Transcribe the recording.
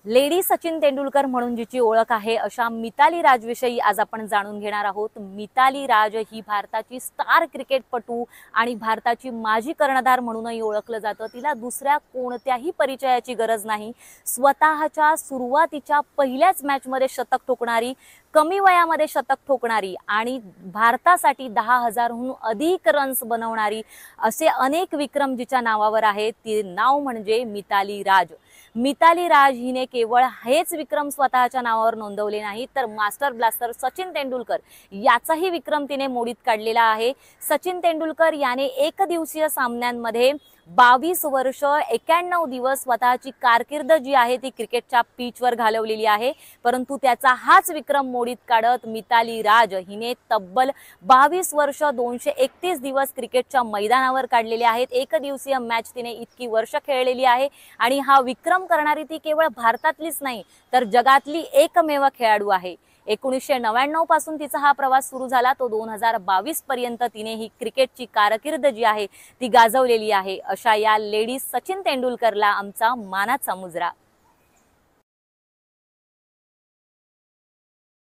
Lady Sachin Tendulkar म्हणून जिची ओळख आहे अशा मिताली राजविषयी आज आपण जाणून घेणार आहोत। मिताली राज ही भारताची स्टार क्रिकेटपटू आणि भारताची माजी कर्णधार म्हणूनही ओळखलं जातं। तिला दुसऱ्या कोणत्याही परिचयाची गरज नाही। स्वतःच्या सुरुवातीच्या पहिल्याच मॅचमध्ये शतक ठोकणारी, कमी वयामध्ये शतक ठोकणारी आणि भारतासाठी 10,000हून अधिक रन्स बनवणारी असे अनेक विक्रम जिच्या नावावर आहेत ती नाव म्हणजे मिताली राज। मिताली राज हिने केवळ हेच विक्रम स्वतःच्या नावावर नोंदवले नाही तर मास्टर ब्लास्टर सचिन तेंडुलकर याचाही विक्रम तिने मोडीत काढलेला आहे। सचिन तेंडुलकर याने एकदिवसीय सामन्यांमध्ये 22 वर्ष 91 दिवस स्वतःची कारकीर्द जी आहे ती क्रिकेटच्या पिचवर घालवलेली आहे, परंतु त्याचा हाच विक्रम मोडीत काढत मिताली राज हिने तब्बल 22 वर्ष 231 दिवस क्रिकेटच्या मैदानावर काढलेले आहेत। एकदिवसीय मॅच तिने इतकी वर्ष खेळलेली आहे आणि हा विक्रम करणारी ती केवळ भारतातलीच नाही तर जगातली एकमेव खेळाडू आहे। 1999 पासून तिचा हा प्रवास सुरू झाला तो 2022 पर्यंत तिने ही क्रिकेटची कारकीर्द जी आहे ती गाजवलेली आहे। अशा या लेडी सचिन तेंडुलकरला आमचा मानाचा मुजरा।